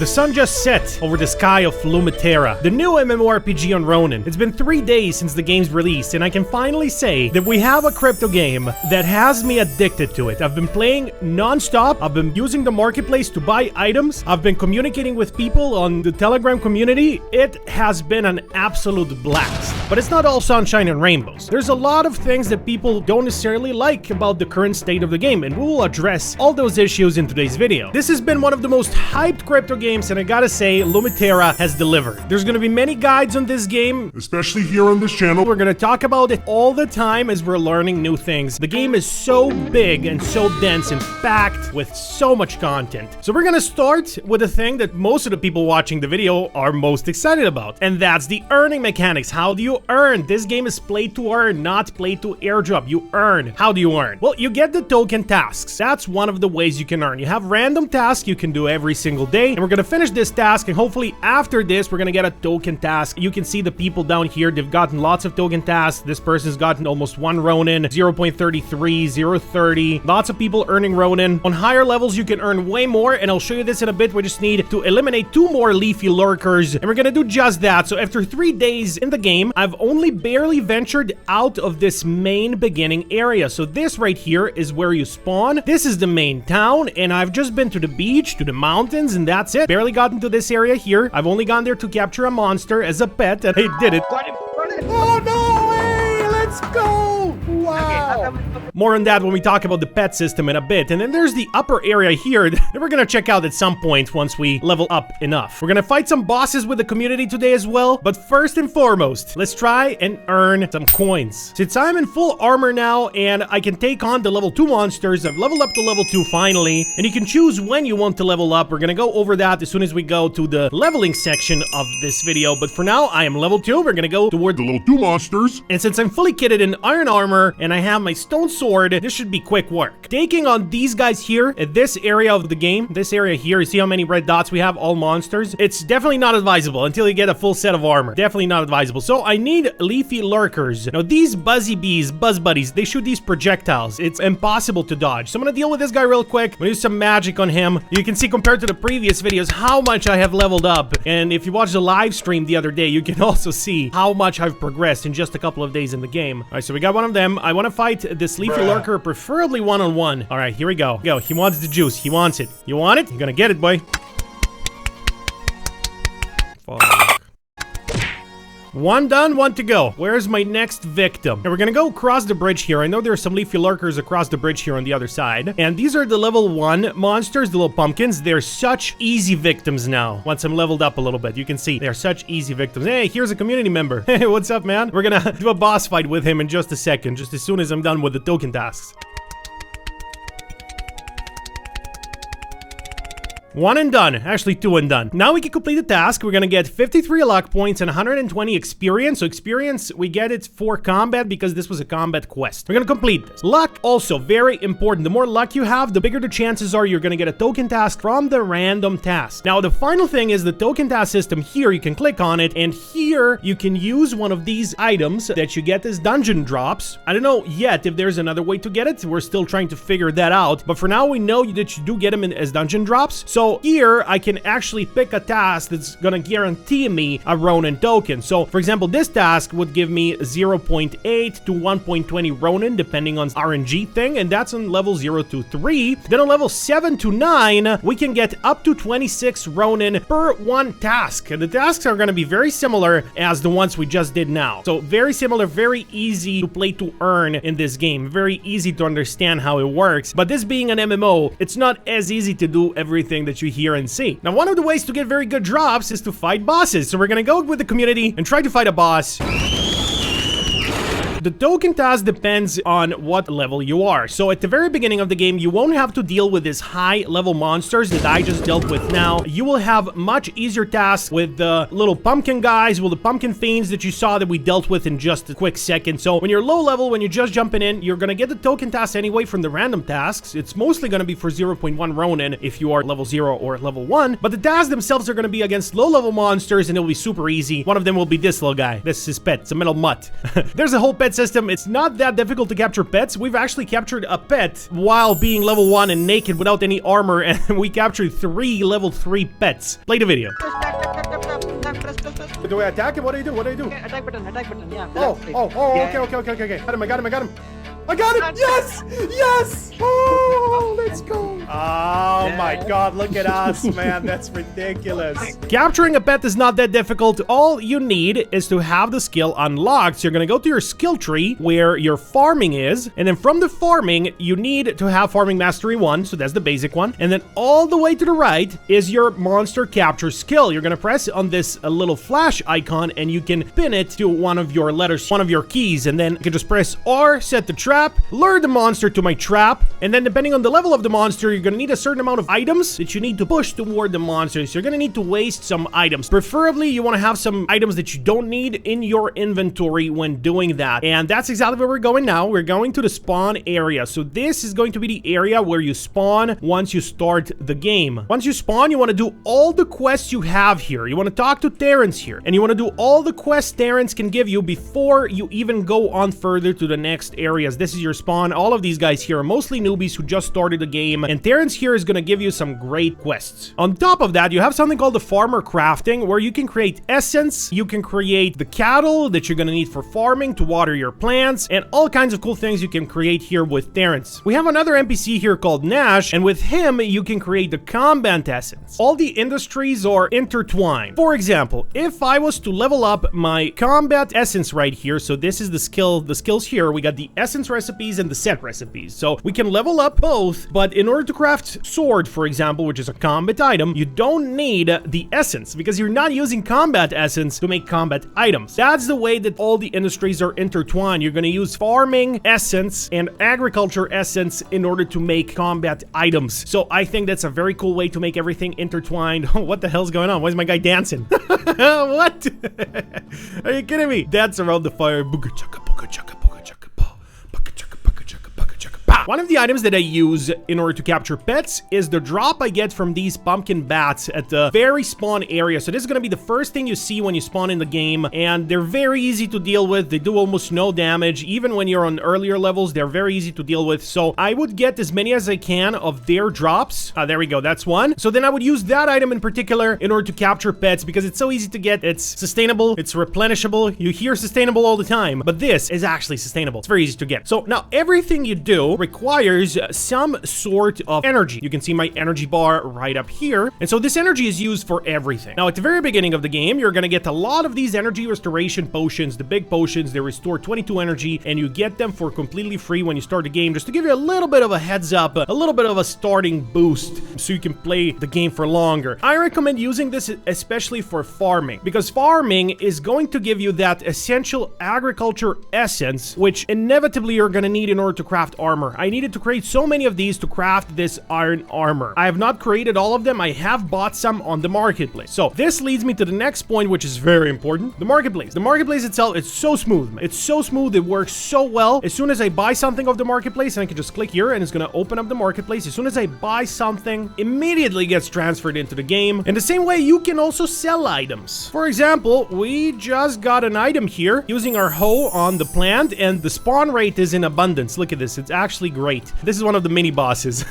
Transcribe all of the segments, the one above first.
The sun just set over the sky of Lumiterra, the new MMORPG on Ronin. It's been 3 days since the game's release, and I can finally say that we have a crypto game that has me addicted to it. I've been playing non-stop. I've been using the marketplace to buy items. I've been communicating with people on the Telegram community. It has been an absolute blast. But it's not all sunshine and rainbows. There's a lot of things that people don't necessarily like about the current state of the game, and we will address all those issues in today's video. This has been one of the most hyped crypto games, and I gotta say, Lumiterra has delivered. There's gonna be many guides on this game, especially here on this channel. We're gonna talk about it all the time as we're learning new things. The game is so big and so dense and packed with so much content. So we're gonna start with the thing that most of the people watching the video are most excited about, and that's the earning mechanics. How do you earn? This game is play to earn, not play to airdrop. You earn. How do you earn? Well, you get the token tasks. That's one of the ways you can earn. You have random tasks you can do every single day, and we're gonna finish this task, and hopefully after this we're gonna get a token task. You can see the people down here, they've gotten lots of token tasks. This person's gotten almost 1 Ronin, 0.33, 0.30. Lots of people earning Ronin. On higher levels you can earn way more, and I'll show you this in a bit. We just need to eliminate 2 more leafy lurkers, and we're gonna do just that. So after 3 days in the game, I've only barely ventured out of this main beginning area. So this right here is where you spawn. This is the main town, and I've just been to the beach, to the mountains, and that's it. Barely gotten to this area here. I've only gone there to capture a monster as a pet, and I did it. Oh no! Hey, let's go! Wow! More on that when we talk about the pet system in a bit. And then there's the upper area here that we're gonna check out at some point once we level up enough. We're gonna fight some bosses with the community today as well. But first and foremost, let's try and earn some coins. Since I'm in full armor now and I can take on the level 2 monsters, I've leveled up to level 2 finally. And you can choose when you want to level up. We're gonna go over that as soon as we go to the leveling section of this video. But for now, I am level 2. We're gonna go toward The level 2 monsters. And since I'm fully kitted in iron armor and I have my stone sword, this should be quick work. Taking on these guys here at this area of the game, this area here, you see how many red dots we have, all monsters? It's definitely not advisable until you get a full set of armor. Definitely not advisable. So I need leafy lurkers. Now these buzzy bees, buzz buddies, they shoot these projectiles. It's impossible to dodge. So I'm gonna deal with this guy real quick. I'm gonna use some magic on him. You can see compared to the previous videos how much I have leveled up. And if you watched the live stream the other day, you can also see how much I've progressed in just a couple of days in the game. All right, so we got one of them. I want to fight this leafy lurker, preferably one-on-one. All right, here we go. Go. He wants the juice. He wants it. You want it? You're gonna get it, boy. Fuck. One done, one to go. Where's my next victim? Okay, we're gonna go across the bridge here. I know there are some leafy lurkers across the bridge here on the other side. And these are the level 1 monsters, the little pumpkins. They're such easy victims now. Once I'm leveled up a little bit, you can see they're such easy victims. Hey, here's a community member. Hey, what's up, man? We're gonna do a boss fight with him in just a second, just as soon as I'm done with the token tasks. 1 and done. Actually, 2 and done. Now we can complete the task. We're gonna get 53 luck points and 120 experience. So experience, we get it for combat because this was a combat quest. We're gonna complete this. Luck, also very important. The more luck you have, the bigger the chances are you're gonna get a token task from the random task. Now, the final thing is the token task system here. You can click on it, and here you can use one of these items that you get as dungeon drops. I don't know yet if there's another way to get it. We're still trying to figure that out. But for now, we know that you do get them as dungeon drops. So here, I can actually pick a task that's gonna guarantee me a Ronin token. So, for example, this task would give me 0.8 to 1.20 Ronin, depending on RNG thing, and that's on level 0 to 3. Then on level 7 to 9, we can get up to 26 Ronin per 1 task. And the tasks are gonna be very similar as the ones we just did now. So, very similar, very easy to play to earn in this game. Very easy to understand how it works. But this being an MMO, it's not as easy to do everything that you hear and see. Now, one of the ways to get very good drops is to fight bosses. So we're gonna go with the community and try to fight a boss. The token task depends on what level you are. So at the very beginning of the game, you won't have to deal with these high level monsters that I just dealt with now. You will have much easier tasks with the little pumpkin guys, with the pumpkin fiends that you saw that we dealt with in just a quick second. So when you're low level, when you're just jumping in, you're gonna get the token tasks anyway from the random tasks. It's mostly gonna be for 0.1 Ronin if you are level 0 or level 1. But the tasks themselves are gonna be against low level monsters, and it'll be super easy. One of them will be this little guy. This is his pet. It's a metal mutt. There's a whole pet pet system, it's not that difficult to capture pets. We've actually captured a pet while being level 1 and naked without any armor, and we captured 3 level 3 pets. Play the video. Do I attack him? What do I do? What do I do? Attack button, yeah. Okay. I got him. I got it! Yes! Yes! Oh, let's go! Oh my god, look at us, man. That's ridiculous. Capturing a pet is not that difficult. All you need is to have the skill unlocked. So you're gonna go to your skill tree where your farming is, and then from the farming, you need to have farming mastery 1, so that's the basic one. And then all the way to the right is your monster capture skill. You're gonna press on this little flash icon, and you can pin it to one of your letters, one of your keys, and then you can just press R, set the trap, lure the monster to my trap, and then depending on the level of the monster, you're gonna need a certain amount of items that you need to push toward the monster. So you're gonna need to waste some items. Preferably, you want to have some items that you don't need in your inventory when doing that. And that's exactly where we're going now. We're going to the spawn area. So this is going to be the area where you spawn once you start the game. Once you spawn, you want to do all the quests you have here. You want to talk to Terrence here, and you want to do all the quests Terrence can give you before you even go on further to the next areas. This is your spawn. All of these guys here are mostly newbies who just started the game, and Terrence here is going to give you some great quests. On top of that, you have something called the farmer crafting, where you can create essence, you can create the cattle that you're going to need for farming to water your plants, and all kinds of cool things you can create here with Terrence. We have another NPC here called Nash, and with him, you can create the combat essence. All the industries are intertwined. For example, if I was to level up my combat essence right here, so this is the skills here, we got the essence recipes and the set recipes. So we can level up both, but in order to craft sword, for example, which is a combat item, you don't need the essence because you're not using combat essence to make combat items. That's the way that all the industries are intertwined. You're going to use farming essence and agriculture essence in order to make combat items. So I think that's a very cool way to make everything intertwined. What the hell's going on? Why is my guy dancing? What? Are you kidding me? Dance around the fire. Booga chaka, booga chaka, booga chaka, booga chaka, booga chaka, booga chaka. One of the items that I use in order to capture pets is the drop I get from these pumpkin bats at the very spawn area. So this is going to be the first thing you see when you spawn in the game, and they're very easy to deal with. They do almost no damage. Even when you're on earlier levels, they're very easy to deal with. So I would get as many as I can of their drops. There we go. That's one. So then I would use that item in particular in order to capture pets because it's so easy to get. It's sustainable. It's replenishable. You hear sustainable all the time, but this is actually sustainable. It's very easy to get. So now everything you do requires some sort of energy. You can see my energy bar right up here. And so this energy is used for everything. Now, at the very beginning of the game, you're going to get a lot of these energy restoration potions, the big potions. They restore 22 energy, and you get them for completely free when you start the game, just to give you a little bit of a heads up, a little bit of a starting boost so you can play the game for longer. I recommend using this especially for farming, because farming is going to give you that essential agriculture essence, which inevitably you're going to need in order to craft armor. I needed to create so many of these to craft this iron armor. I have not created all of them. I have bought some on the marketplace. So this leads me to the next point, which is very important. The marketplace. The marketplace itself, it's so smooth, man. It's so smooth. It works so well. As soon as I buy something off the marketplace, and I can just click here and it's going to open up the marketplace. As soon as I buy something, immediately gets transferred into the game. In the same way, you can also sell items. For example, we just got an item here using our hoe on the plant, and the spawn rate is in abundance. Look at this. It's actually great. This is one of the mini bosses.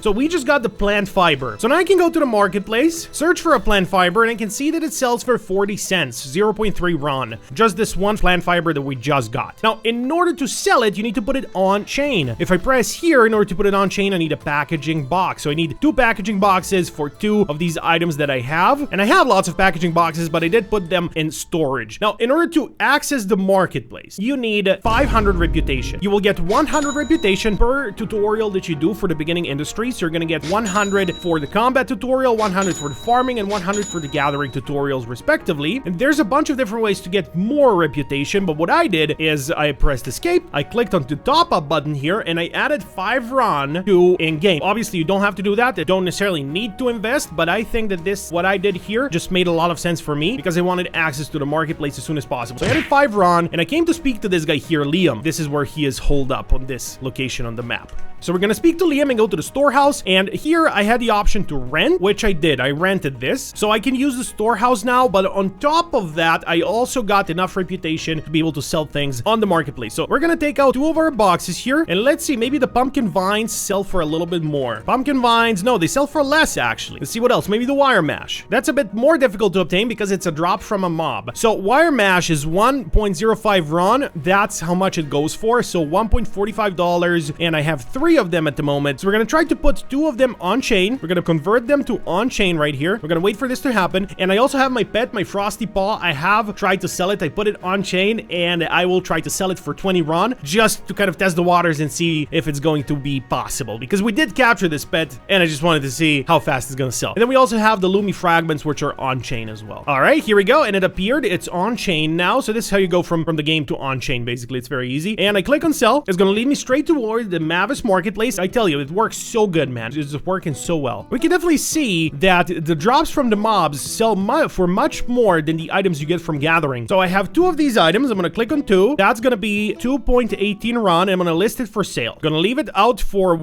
So we just got the plant fiber. So now I can go to the marketplace, search for a plant fiber, and I can see that it sells for 40 cents, 0.3 RON. Just this one plant fiber that we just got. Now, in order to sell it, you need to put it on chain. If I press here, in order to put it on chain, I need a packaging box. So I need 2 packaging boxes for 2 of these items that I have. And I have lots of packaging boxes, but I did put them in storage. Now, in order to access the marketplace, you need 500 reputation. You will get 100 reputation per tutorial that you do for the beginning industry. So you're going to get 100 for the combat tutorial, 100 for the farming, and 100 for the gathering tutorials, respectively. And there's a bunch of different ways to get more reputation, but what I did is I pressed escape, I clicked on the top up button here, and I added 5 RON to in-game. Obviously, you don't have to do that. You don't necessarily need to invest, but I think that what I did here just made a lot of sense for me because I wanted access to the marketplace as soon as possible. So I added 5 RON, and I came to speak to this guy here, Liam. This is where he is holed up on this location on on the map. So we're gonna speak to Liam and go to the storehouse, and here I had the option to rent, which I did. I rented this, so I can use the storehouse now, but on top of that, I also got enough reputation to be able to sell things on the marketplace. So we're gonna take out 2 of our boxes here, and let's see, maybe the pumpkin vines sell for a little bit more. Pumpkin vines, no, they sell for less, actually. Let's see what else. Maybe the wire mash. That's a bit more difficult to obtain because it's a drop from a mob. So wire mash is 1.05 RON. That's how much it goes for, so $1.45, and I have 3 of them at the moment. So we're gonna try to put 2 of them on chain. We're gonna convert them to on chain right here. We're gonna wait for this to happen. And I also have my pet, my Frosty Paw. I have tried to sell it. I put it on chain, and I will try to sell it for 20 RON just to kind of test the waters and see if it's going to be possible, because we did capture this pet and I just wanted to see how fast it's gonna sell. And then we also have the Lumi fragments, which are on chain as well. All right, here we go, and it appeared. It's on chain now. So this is how you go from the game to on chain. Basically, it's very easy. And I click on sell. It's gonna lead me straight toward the Mavis marketplace. I tell you, it works so good, man. It's just working so well. We can definitely see that the drops from the mobs sell for much more than the items you get from gathering. So I have 2 of these items. I'm gonna click on 2. That's gonna be 2.18 RON. I'm gonna list it for sale. Gonna leave it out for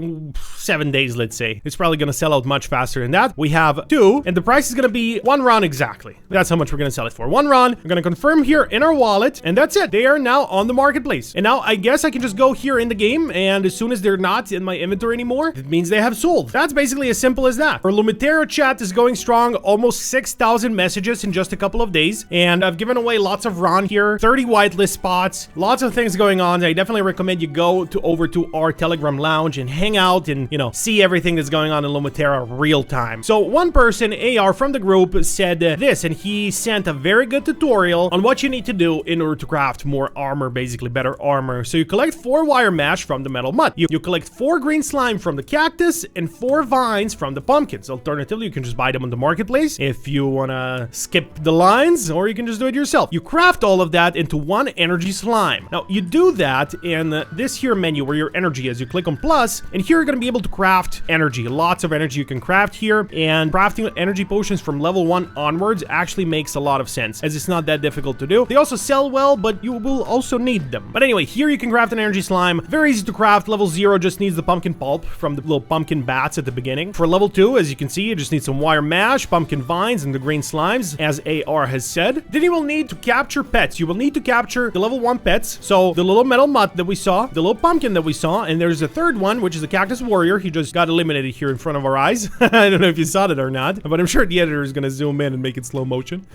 7 days, let's say. It's probably gonna sell out much faster than that. We have 2, and the price is gonna be 1 RON exactly. That's how much we're gonna sell it for. 1 RON. I'm gonna confirm here in our wallet, and that's it. They are now on the marketplace. And now I guess I can just go here in the game, and as soon as they're not in my inventory anymore, it means they have sold. That's basically as simple as that. Our Lumiterra chat is going strong, almost 6,000 messages in just a couple of days, and I've given away lots of RON here, 30 whitelist spots, lots of things going on. I definitely recommend you go over to our Telegram lounge and hang out and, you know, see everything that's going on in Lumiterra real time. So one person, AR from the group, said this, and he sent a very good tutorial on what you need to do in order to craft more armor, basically better armor. So you collect 4 wire mash from the metal mud. You collect 4 green slime from the cactus and 4 vines from the pumpkins. Alternatively, you can just buy them on the marketplace if you wanna skip the lines, or you can just do it yourself. You craft all of that into 1 energy slime. Now, you do that in this here menu where your energy is. You click on plus, and here you're gonna be able to craft energy. Lots of energy you can craft here, and crafting energy potions from level 1 onwards actually makes a lot of sense, as it's not that difficult to do. They also sell well, but you will also need them. But anyway, here you can craft an energy slime. Very easy to craft. Level 0 just needs the pumpkin pulp from the little pumpkin bats at the beginning. For level 2, as you can see, you just need some wire mash, pumpkin vines, and the green slimes, as AR has said. Then you will need to capture pets. You will need to capture the level 1 pets. So the little metal mutt that we saw, the little pumpkin that we saw, and there's a third one, which is the cactus warrior. He just got eliminated here in front of our eyes. I don't know if you saw that or not, but I'm sure the editor is going to zoom in and make it slow motion.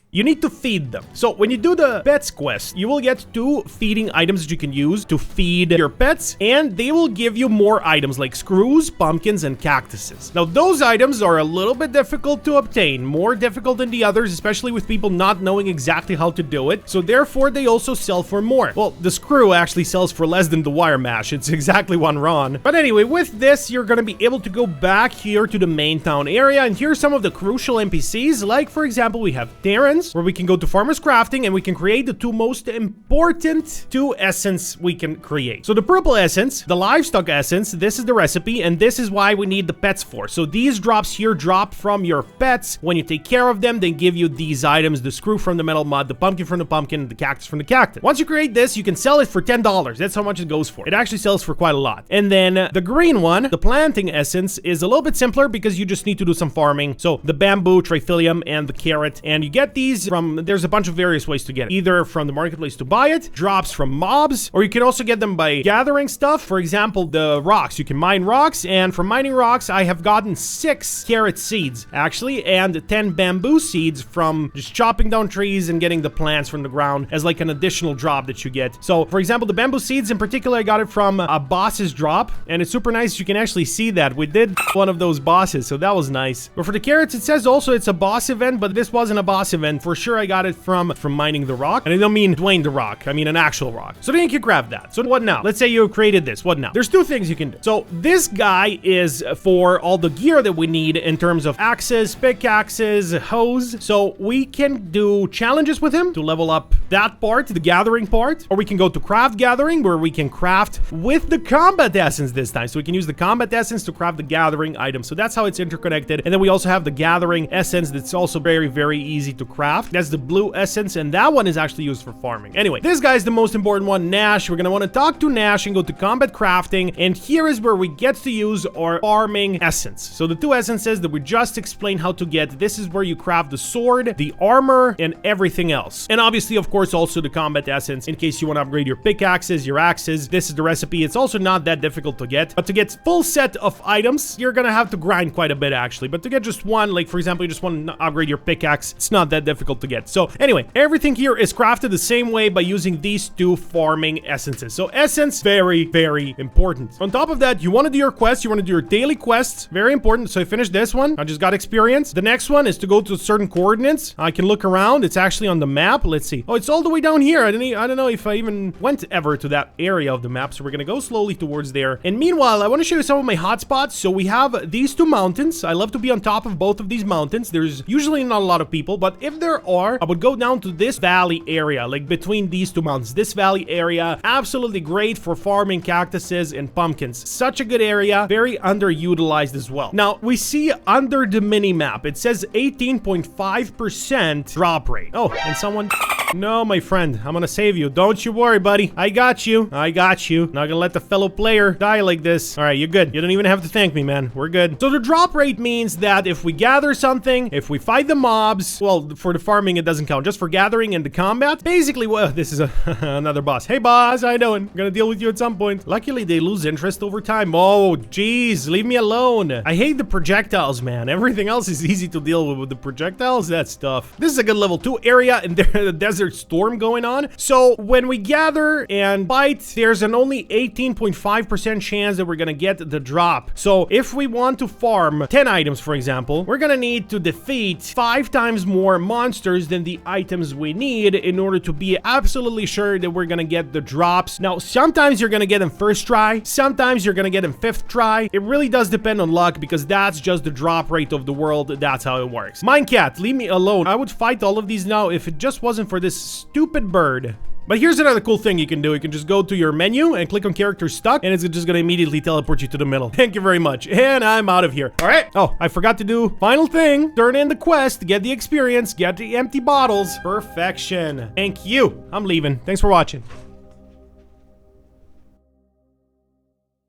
You need to feed them. So when you do the pets quest, you will get 2 feeding items that you can use to feed your pets, and they will give you more items like screws, pumpkins, and cactuses. Now, those items are a little bit difficult to obtain, more difficult than the others, especially with people not knowing exactly how to do it. So therefore, they also sell for more. Well, the screw actually sells for less than the wire mash. It's exactly 1 RON. But anyway, with this, you're going to be able to go back here to the main town area, and here's some of the crucial NPCs. Like, for example, we have Terrence, where we can go to Farmer's Crafting and we can create the 2 most important 2 essence we can create. So the purple essence, the livestock essence, this is the recipe, and this is why we need the pets for. So these drops here drop from your pets. When you take care of them, they give you these items: the screw from the metal mud, the pumpkin from the pumpkin, the cactus from the cactus. Once you create this, you can sell it for $10. That's how much it goes for. It actually sells for quite a lot. And then the green one, the planting essence, is a little bit simpler because you just need to do some farming. So the bamboo, trifilium, and the carrot, and you get these from, there's a bunch of various ways to get it. Either from the marketplace to buy it, drops from mobs, or you can also get them by gathering stuff. For example, the rocks. You can mine rocks, and from mining rocks, I have gotten 6 carrot seeds, actually, and 10 bamboo seeds from just chopping down trees and getting the plants from the ground as like an additional drop that you get. So, for example, the bamboo seeds in particular, I got it from a boss's drop, and it's super nice. You can actually see that. We did one of those bosses, so that was nice. But for the carrots, it says also it's a boss event, but this wasn't a boss event. For sure, I got it from mining the rock. And I don't mean Dwayne the Rock. I mean an actual rock. So then you can grab that. So what now? Let's say you created this. What now? There's 2 things you can do. So this guy is for all the gear that we need in terms of axes, pickaxes, hoes. So we can do challenges with him to level up that part, the gathering part, or we can go to craft gathering, where we can craft with the combat essence this time. So we can use the combat essence to craft the gathering item. So that's how it's interconnected. And then we also have the gathering essence that's also very, very easy to craft. That's the blue essence, and that one is actually used for farming. Anyway, this guy is the most important one, Nash. We're gonna want to talk to Nash and go to combat crafting, and here is where we get to use our farming essence. So the two essences that we just explained how to get, this is where you craft the sword, the armor, and everything else. And obviously, of course, also the combat essence in case you want to upgrade your pickaxes, your axes. This is the recipe. It's also not that difficult to get, but to get full set of items, you're gonna have to grind quite a bit actually. But to get just one, like for example, you just want to upgrade your pickaxe, it's not that difficult to get. So anyway, everything here is crafted the same way by using these two farming essences. So essence, very, very important. On top of that, you want to do your quests, you want to do your daily quests, very important. So I finished this one, I just got experience. The next one is to go to certain coordinates. I can look around, it's actually on the map. Let's see. Oh, it's all the way down here. I don't know if I even went ever to that area of the map, so we're gonna go slowly towards there. And meanwhile, I want to show you some of my hotspots. So we have these two mountains. I love to be on top of both of these mountains. There's usually not a lot of people, but if there are, I would go down to this valley area, like between these two mountains. This valley area, absolutely great for farming cactuses and pumpkins. Such a good area, very underutilized as well. Now, we see under the mini map, it says 18.5% drop rate. Oh, and someone... No, my friend, I'm gonna save you. Don't you worry, buddy. I got you. I got you. Not gonna let the fellow player die like this. All right, you're good. You don't even have to thank me, man. We're good. So the drop rate means that if we gather something, if we fight the mobs, well, for the farming, it doesn't count. Just for gathering and the combat, basically, well, this is another boss. Hey, boss, how you doing? I'm gonna deal with you at some point. Luckily, they lose interest over time. Oh, jeez, leave me alone. I hate the projectiles, man. Everything else is easy to deal with the projectiles. That's tough. This is a good level 2 area, and there's a desert storm going on. So when we gather and fight, there's an only 18.5% chance that we're gonna get the drop. So if we want to farm 10 items, for example, we're gonna need to defeat 5 times more monsters than the items we need in order to be absolutely sure that we're gonna get the drops. Now, sometimes you're gonna get them first try, sometimes you're gonna get them 5th try. It really does depend on luck because that's just the drop rate of the world. That's how it works. Minecat, leave me alone. I would fight all of these now if it just wasn't for this stupid bird. But here's another cool thing you can do. You can just go to your menu and click on character stuck, and it's just gonna immediately teleport you to the middle. Thank you very much. And I'm out of here. All right. Oh, I forgot to do final thing. Turn in the quest, get the experience, get the empty bottles. Perfection. Thank you. I'm leaving. Thanks for watching.